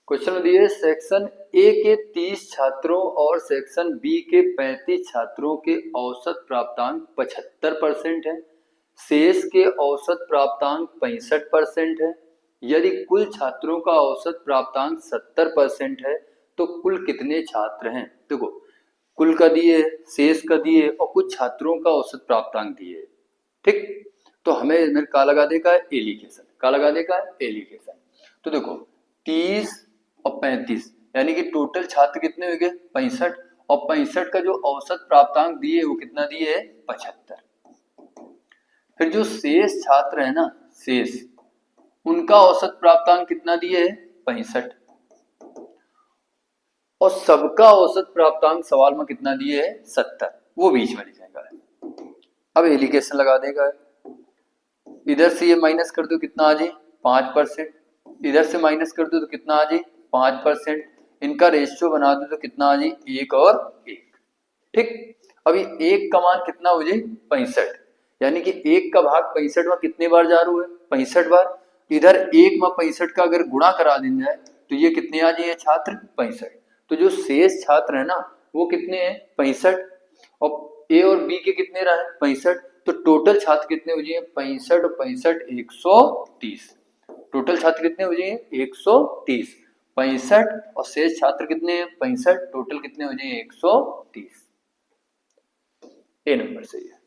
क्वेश्चन में दिए सेक्शन ए के 30 छात्रों और सेक्शन बी के 35 छात्रों के औसत प्राप्तांक 75% है, शेष के औसत प्राप्तांक 65% है। यदि कुल छात्रों का औसत प्राप्तांक 70% है तो कुल कितने छात्र हैं। देखो कुल का दिए, शेष का दिए और कुछ छात्रों का औसत प्राप्तांक दिए। ठीक, तो हमें मेरे का लगा देगा एलिगेशन, का लगा देगा एलिगेशन। तो देखो 30 और 35 यानी कि टोटल छात्र कितने हो गए 65, और 65 का जो औसत प्राप्तांक दिए वो कितना दिए है 75। फिर जो शेष छात्र है ना, शेष उनका औसत प्राप्तांक कितना दिए है 65, और सबका औसत प्राप्तांक सवाल में कितना दिए है 70, वो बीच में लिखेगा। अब एलिगेशन लगा देगा, इधर से ये माइनस कर दो कितना आ जाए 5%, इधर से माइनस कर दो तो कितना आ जाए 5%, इनका रेशियो बना दो तो कितना आ जाए 1 और 1। ठीक, अभी 1 का मान कितना हो जाए 65, यानी कि 1 का भाग 65 में कितने बार जा रहा है 65 बार। इधर 1 में 65 का अगर गुणा करा दी जाए तो ये कितने आ जाए छात्र 65। तो जो शेष छात्र है ना वो कितने हैं 65, और ए और बी के कितने रहे 65, तो टोटल छात्र कितने हो जाए 65 और 65 130। टोटल छात्र कितने हो जाए 130, 65 और शेष छात्र कितने हैं 65, टोटल कितने हो जाए 130। ए नंबर सही है।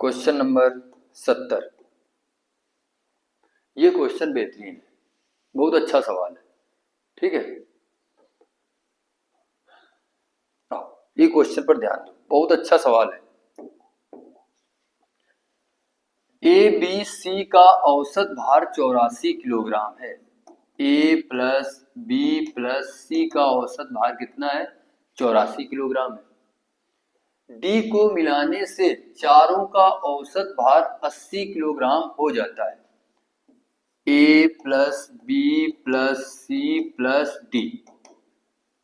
Question number 70। ये क्वेश्चन बेहतरीन है, बहुत अच्छा सवाल है। ठीक है, ये क्वेश्चन पर ध्यान दो, बहुत अच्छा सवाल है। ए बी सी का औसत भार 84 किलोग्राम है। ए प्लस बी प्लस सी का औसत भार कितना है 84 किलोग्राम है। डी को मिलाने से चारों का औसत भार 80 किलोग्राम हो जाता है। A plus B plus C plus D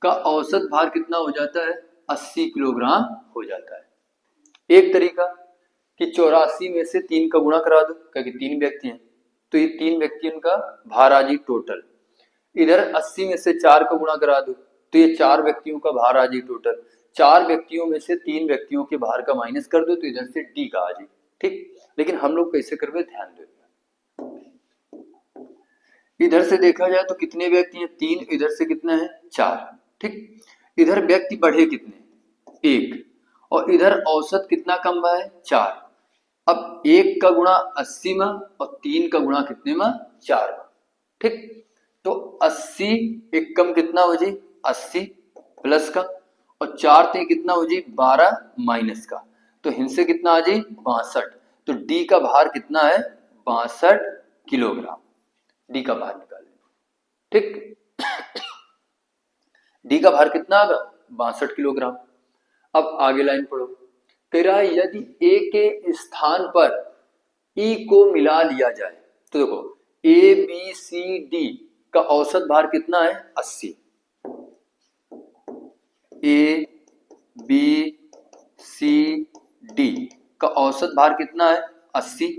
का औसत भार कितना हो जाता है 80 किलोग्राम हो जाता है। एक तरीका कि 84 में से 3 का गुणा करा दो, क्योंकि 3 व्यक्ति हैं तो ये 3 व्यक्तियों का भार आ जाए टोटल। इधर 80 में से 4 का गुणा करा दो तो ये 4 व्यक्तियों का भार आ जाए टोटल। 4 व्यक्तियों में से 3 व्यक्तियों के भार का माइनस कर दो तो इधर से डी का आ जाए। ठीक, लेकिन हम लोग कैसे करवे ध्यान दो। इधर से देखा जाए तो कितने व्यक्ति हैं 3, इधर से कितना है 4। ठीक, इधर व्यक्ति बढ़े कितने 1, और इधर औसत कितना कम हुआ है 4। अब 1 का गुणा 80 में और 3 का गुणा कितने में 4 में। ठीक, तो 80 एक कम कितना हो जाए 80 प्लस का, और 4 थे कितना हो जाए 12 माइनस का, तो हिंसे कितना आ जाए 62। तो डी का भार कितना है 62 किलोग्राम। डी का भार निकाल लें। ठीक, डी का भार कितना आगा 62 किलोग्राम। अब आगे लाइन पढ़ो, कह रहा है यदि ए के स्थान पर ई को मिला लिया जाए तो देखो ए बी सी डी का औसत भार कितना है 80। ए बी सी डी का औसत भार कितना है 80।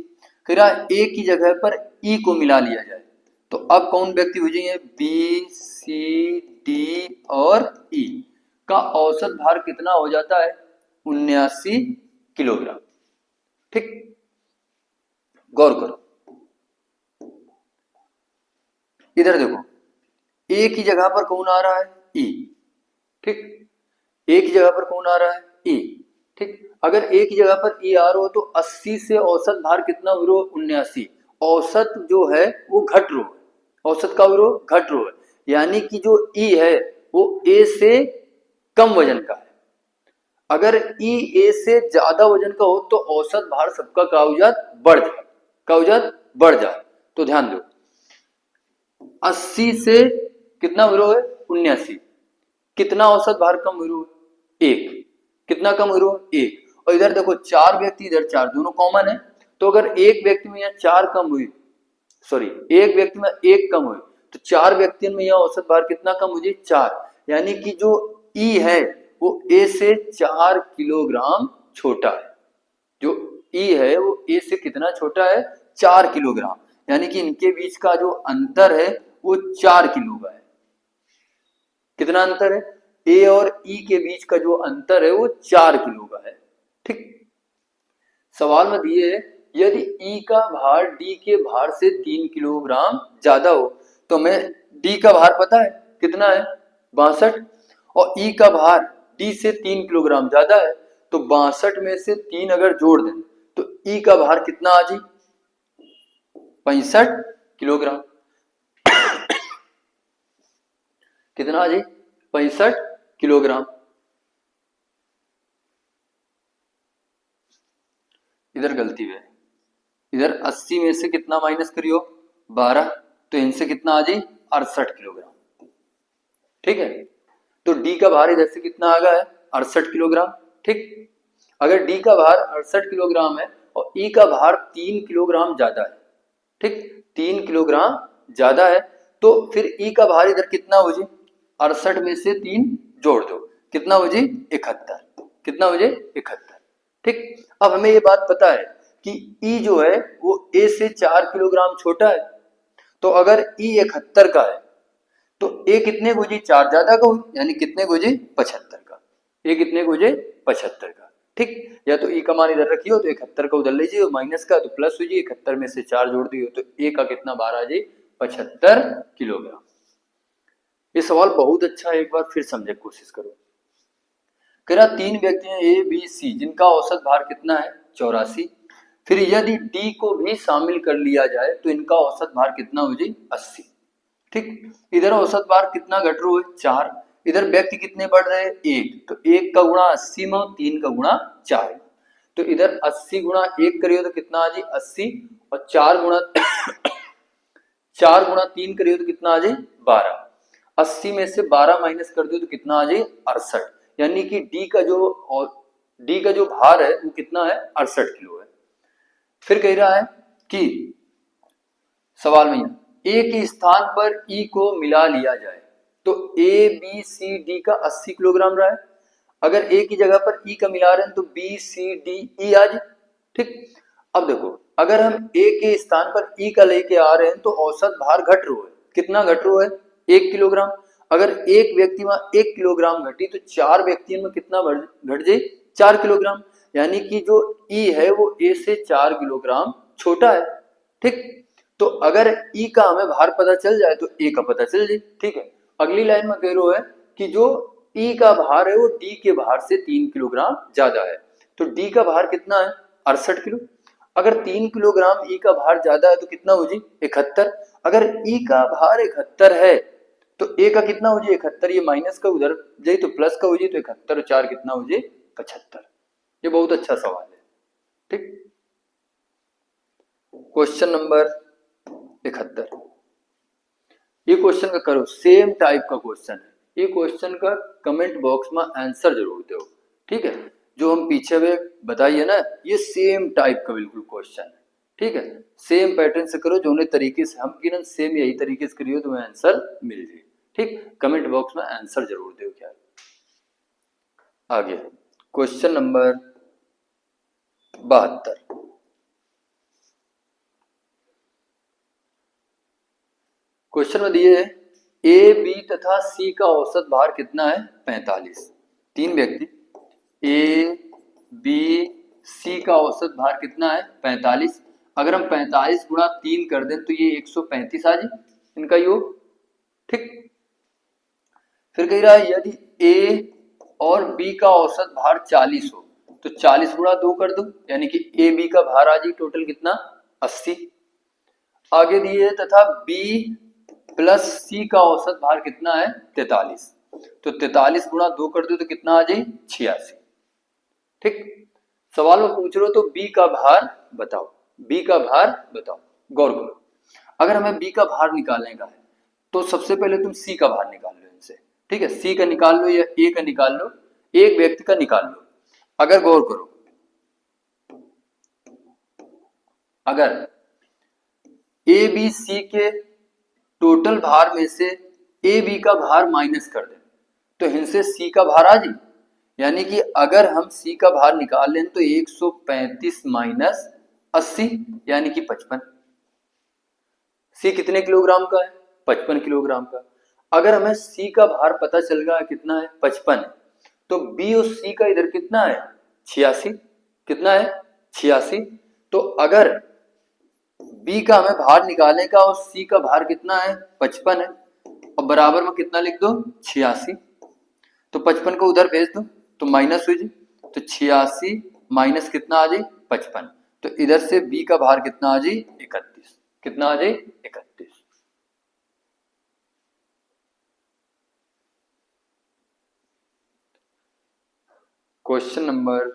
कह रहा है ए की जगह पर ई को मिला लिया जाए तो अब कौन व्यक्ति हो जाएंगे, बी सी डी और ई का औसत भार कितना हो जाता है, 79 किलोग्राम। ठीक, गौर करो, इधर देखो, ए की जगह पर कौन आ रहा है, ई। ठीक, ए की जगह पर कौन आ रहा है, ई। ठीक, अगर ए की जगह पर ई आ रहा हो तो 80 से औसत भार कितना हो रहा है, 79। औसत जो है वो घट रो है, औसत का हो रहा है, घट रो है, यानी कि जो ई है वो ए से कम वजन का है। अगर ई ए से ज्यादा वजन का हो तो औसत भार सबका क्या हो जात, बढ़ जाए, क्या हो जात, बढ़ जाए। तो ध्यान दो, 80 से कितना हो रहा है, 79, कितना औसत भार कम हो रहा है, एक। कितना कम हो रहा है, एक। और इधर देखो, चार व्यक्ति, इधर चार, दोनों कॉमन है। तो अगर एक व्यक्ति में यहाँ चार कम हुई, सॉरी एक व्यक्ति में एक कम हुई, तो चार व्यक्तियों में यह औसत भार कितना कम हो जाए, चार। यानी कि जो ई है वो ए से 4 किलोग्राम छोटा है। जो ई है वो ए से कितना छोटा है, 4 किलोग्राम। यानी कि इनके बीच का जो अंतर है वो 4 किलो का है। कितना अंतर है, ए और ई के बीच का जो अंतर है वो 4 किलो का है। ठीक, सवाल में दिए है, यदि ई का भार डी के भार से 3 किलोग्राम ज्यादा हो, तो हमें डी का भार पता है कितना है, 62, और ई का भार डी से 3 किलोग्राम ज्यादा है, तो 62 में से 3 अगर जोड़ दें तो ई का भार कितना आ जाए, 65 किलोग्राम। कितना आ जाए, 65 किलोग्राम। इधर गलती है, इधर 80 में से कितना माइनस करियो, 12, तो इनसे कितना आ जाए, 68 किलोग्राम। ठीक है, तो डी का भार इधर से कितना आ गया है, 68 किलोग्राम। ठीक, अगर डी का भार 68 किलोग्राम है और ई का भार 3 किलोग्राम ज्यादा है, ठीक, 3 किलोग्राम ज्यादा है, तो फिर ई का भार इधर कितना हो जाए, 68 में से 3 जोड़ दो, कितना हो जाए, 71। कितना हो जाए, 71। ठीक, अब हमें ये बात पता है कि ई जो है वो ए से 4 किलोग्राम छोटा है, तो अगर ई 71 का है तो ए कितने को जी, 4 ज्यादा का हो, यानी कितने को जी, 75 का। ए कितने को जी, 75 का। ठीक, या तो ई का मान इधर रखियो तो 71 का उधर लीजिए, और माइनस का तो प्लस हो जी, 71 में से 4 जोड़ दियो तो ए का कितना भार आ जाए, 75 किलोग्राम। ये सवाल बहुत अच्छा है, एक बार फिर समझने की कोशिश करो। कह रहा 3 व्यक्ति हैं ए बी सी, जिनका औसत भार कितना है, 84। फिर यदि डी को भी शामिल कर लिया जाए तो इनका औसत भार कितना हो जाए, 80। ठीक, इधर औसत भार कितना घट रहा है, 4। इधर व्यक्ति कितने बढ़ रहे हैं, 1, तो 1 का गुणा 80 में, 3 का गुणा 4, तो इधर 80 गुणा 1 करियो तो कितना आ जाए, 80, और 4 गुणा 3 करियो तो कितना आ जाए, 12। 80 में से 12 माइनस कर दियो तो कितना आ जाए, 68। यानी कि डी का जो भार है वो कितना है, 68 किलो है। फिर कह रहा है कि सवाल में ए के स्थान पर ई को मिला लिया जाए तो ए बी सी डी का 80 किलोग्राम रहा है। अगर ए की जगह पर ई का मिला रहे हैं तो बी सी डी ई आ जाए। ठीक, अब देखो, अगर हम ए के स्थान पर ई का लेके आ रहे हैं तो औसत भार घट रहा है, कितना घट रहा है, 1 किलोग्राम। अगर एक व्यक्ति में 1 किलोग्राम घटी तो 4 व्यक्तियों में कितना घट जाए, 4 किलोग्राम। यानी कि जो ई है वो ए से 4 किलोग्राम छोटा है। ठीक, तो अगर ई का हमें भार पता चल जाए तो ए का पता चल जाए। ठीक है, अगली लाइन में कह रहा है कि जो ई का भार है वो डी के भार से 3 किलोग्राम ज्यादा है, तो डी का भार कितना है, 68 किलो। अगर 3 किलोग्राम ई का भार ज्यादा है तो कितना हो जी, 71। अगर ई का भार 71 है तो ए का कितना हो जाए, 71, ये माइनस का उधर जाए तो प्लस का हो जाए, तो 71 और 4 कितना हो जाए, 75। ये बहुत अच्छा सवाल है। ठीक, क्वेश्चन नंबर 71, ये क्वेश्चन का करो, सेम टाइप का क्वेश्चन है। ये क्वेश्चन का कमेंट बॉक्स में आंसर जरूर दो। ठीक है, जो हम पीछे में बताइए ना, ये सेम टाइप का बिल्कुल क्वेश्चन है। ठीक है, सेम पैटर्न से करो, जो तरीके से हम किरण सेम यही तरीके से करियो तो हमें आंसर मिल जाए। ठीक, कमेंट बॉक्स में आंसर जरूर दो। क्या आगे क्वेश्चन नंबर 72, क्वेश्चन में दिए ए बी तथा सी का औसत भार कितना है 45। तीन व्यक्ति ए बी सी का औसत भार कितना है 45। अगर हम 45 गुणा 3 कर दें तो ये 135 आ जाए इनका योग। ठीक, फिर कह रहा है यदि ए और बी का औसत भार 40 हो तो 40 गुणा 2 कर दो, यानी कि ए बी का भार आ जाए टोटल कितना 80। आगे दिए तथा बी प्लस सी का औसत भार कितना है 43, तो 43 गुणा 2 कर दो तो कितना आ जाए 86। ठीक, सवाल में पूछ रहे हो तो बी का भार बताओ, बी का भार बताओ। गौर करो, अगर हमें बी का भार निकालने का है तो सबसे पहले तुम सी का भार निकाल लो इनसे। ठीक है, सी का निकाल लो या ए का निकाल लो, एक व्यक्ति का निकाल लो। अगर गौर करो, अगर ए बी सी के टोटल भार में से ए बी का भार माइनस कर दें तो इनसे सी का भार आ जाए, यानी कि अगर हम सी का भार निकाल लें तो 135 माइनस 80 यानी कि 55। सी कितने किलोग्राम का है 55 किलोग्राम का। अगर हमें सी का भार पता चल गया कितना है 55 है, तो बी और सी का इधर कितना है 86। कितना है 86। तो अगर बी का हमें भार निकालने का और सी का भार कितना है 55 है और बराबर में कितना लिख दो 86, तो 55 को उधर भेज दो तो माइनस हो जाए, तो 86 माइनस कितना आ जाए 55, तो इधर से बी का भार कितना आ जाए 31। कितना आ जाए 31। Question number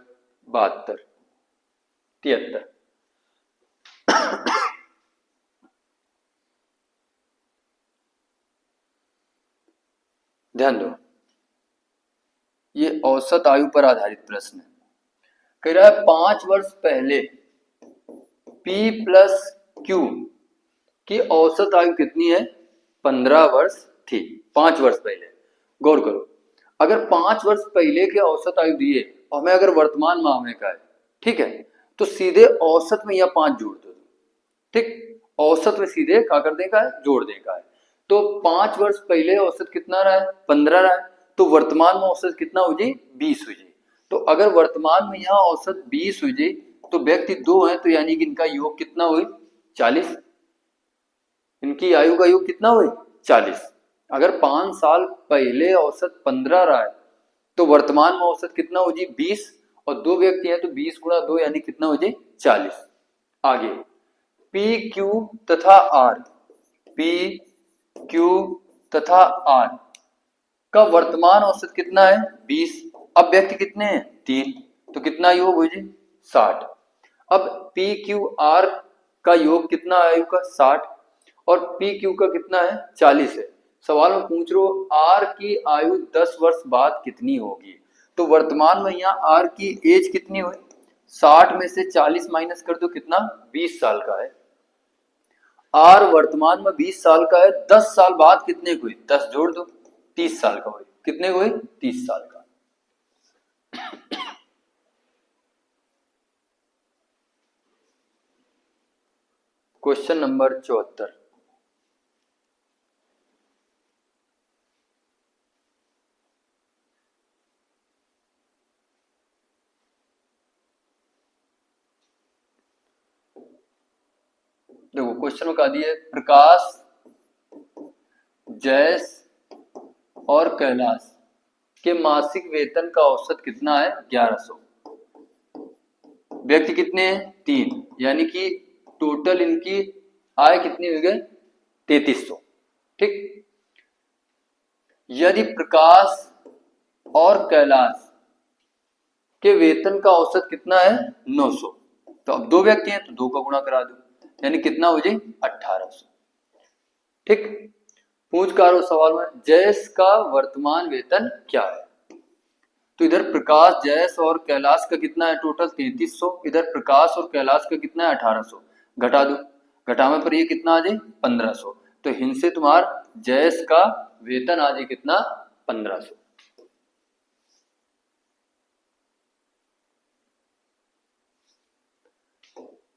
73। ध्यान दो, ये औसत आयु पर आधारित प्रश्न है। कह रहा है 5 वर्ष पहले P प्लस Q की औसत आयु कितनी है 15 वर्ष थी। 5 वर्ष पहले, गौर करो, अगर 5 वर्ष पहले के औसत आयु दिए और हमें अगर वर्तमान मामले का है, ठीक है, तो सीधे औसत में यह 5 जोड़ दो। ठीक, औसत में सीधे क्या कर देगा है जोड़ देगा है। तो 5 वर्ष पहले औसत कितना रहा है 15 रहा है, तो वर्तमान में औसत कितना हो जाए 20 हो जाए। तो अगर वर्तमान में यहाँ औसत 20 हो जाए तो व्यक्ति 2 है, तो यानी कि इनका योग कितना हुई 40। इनकी आयु का योग कितना हुई 40। अगर 5 साल पहले औसत 15 रहा है तो वर्तमान में औसत कितना हो जाए 20, और 2 व्यक्ति हैं तो 20 गुणा 2 यानी कितना हो जाए 40। आगे पी क्यू तथा आर, पी क्यू तथा आर का वर्तमान औसत कितना है 20। अब व्यक्ति कितने हैं 3, तो कितना योग हो जाए 60। अब पी क्यू आर का योग कितना आयु का 60 और पी क्यू का कितना है 40 है। सवाल में पूछ रहे हो आर की आयु 10 वर्ष बाद कितनी होगी, तो वर्तमान में यहाँ आर की एज कितनी हुई 60 में से 40 माइनस कर दो कितना 20 साल का है। आर वर्तमान में 20 साल का है, 10 साल बाद कितने को हुई 10 जोड़ दो 30 साल का हुई। कितने को हुई 30 साल का। Question number 74। देखो क्वेश्चन में कहा दिया प्रकाश, जयेश और कैलाश के मासिक वेतन का औसत कितना है 1100। व्यक्ति कितने हैं 3, यानी कि टोटल इनकी आय कितनी हो गई 3300। ठीक, यदि प्रकाश और कैलाश के वेतन का औसत कितना है 900, तो अब 2 व्यक्ति हैं तो 2 का गुणा करा दो, यानी कितना हो जाए 1800। ठीक, पूछ करो सवाल में जयेश का वर्तमान वेतन क्या है, तो इधर प्रकाश जयेश और कैलाश का कितना है टोटल 3300, इधर प्रकाश और कैलाश का कितना है 1800, घटा दो, घटाने पर ये कितना आ जाए 1500, तो इनसे तुम्हारा जयेश का वेतन आ जाए कितना 1500।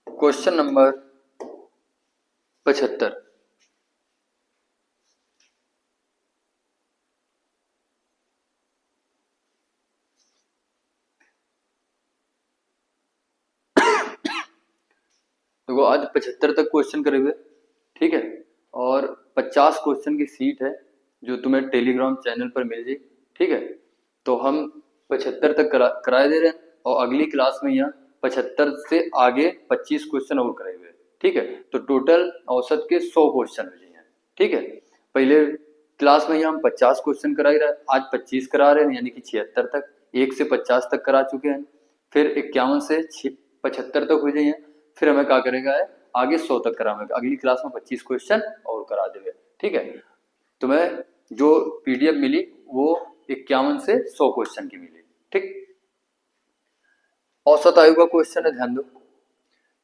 Question number 75। देखो आज 75 तक क्वेश्चन करे हुए, ठीक है, और 50 क्वेश्चन की सीट है जो तुम्हें टेलीग्राम चैनल पर मिल जाए, ठीक है। तो हम 75 तक कराए दे रहे हैं और अगली क्लास में यहाँ 75 से आगे 25 क्वेश्चन और कराए हुए, ठीक है। तो टोटल औसत के 100 क्वेश्चन हो जाए, ठीक है। पहले क्लास में यहाँ हम 50 क्वेश्चन करा ही रहे, आज 25 करा रहे हैं, यानी कि 76 तक, 1 से 50 तक करा चुके हैं, फिर 51 से 75 तक हो जाइए, फिर हमें क्या करेगा है आगे 100 तक कराएंगे, अगली क्लास में 25 क्वेश्चन और करा देंगे, ठीक है। तुम्हें जो पीडीएफ मिली वो 51 से 100 क्वेश्चन की मिली, ठीक। औसत आयु का क्वेश्चन है, ध्यान दो।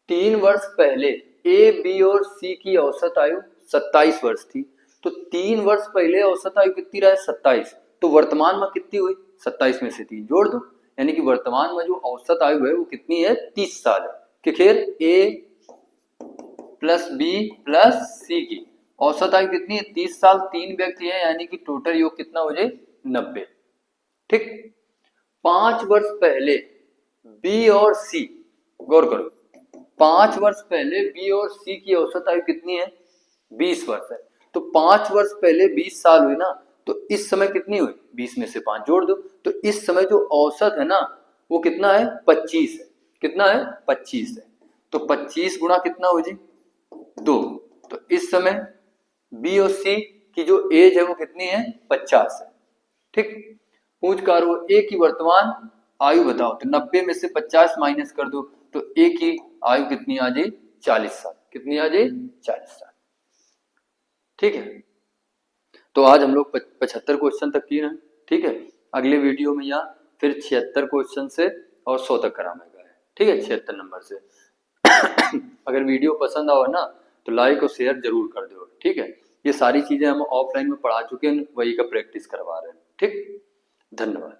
3 वर्ष पहले ए, बी और सी की औसत आयु 27 वर्ष थी। तो 3 वर्ष पहले औसत आयु कितनी रहा है? 27। तो वर्तमान में कितनी हुई? 27 में से 3 जोड़ दो, यानी कि वर्तमान में जो औसत आयु है वो कितनी है? 30 साल है। कि खैर ए प्लस बी प्लस सी की औसत आयु कितनी है? 30 साल। 3 व्यक्ति है, यानी कि टोटल योग कितना हो जाए? 90, ठीक। 5 वर्ष पहले बी और सी, गौर करो, 5 वर्ष पहले बी और सी की औसत आयु कितनी है? 20 वर्ष है। तो 5 वर्ष पहले 20 साल हुई ना, तो इस समय कितनी हुई? 20 में से 5 जोड़ दो, तो इस समय जो औसत है ना वो कितना है? 25 है। कितना है? 25 है। तो 25 गुणा कितना हो जी? 2। तो इस समय बी और सी की जो एज है वो कितनी है? 50 है, ठीक। पूछ करो ए की वर्तमान आयु बताओ, तो 90 में से 50 माइनस कर दो, तो ए की आयु कितनी आ जाए? 40 साल। कितनी आ जाए? 40 साल, ठीक है। तो आज हम लोग 75 क्वेश्चन तक किए हैं, ठीक है। अगले वीडियो में यहाँ फिर 76 क्वेश्चन से और 100 तक कराएगा, ठीक है, 76 नंबर से। अगर वीडियो पसंद आओ ना तो लाइक और शेयर जरूर कर दो, ठीक है। ये सारी चीजें हम ऑफलाइन में पढ़ा चुके हैं, वही का प्रैक्टिस करवा रहे हैं, ठीक। धन्यवाद।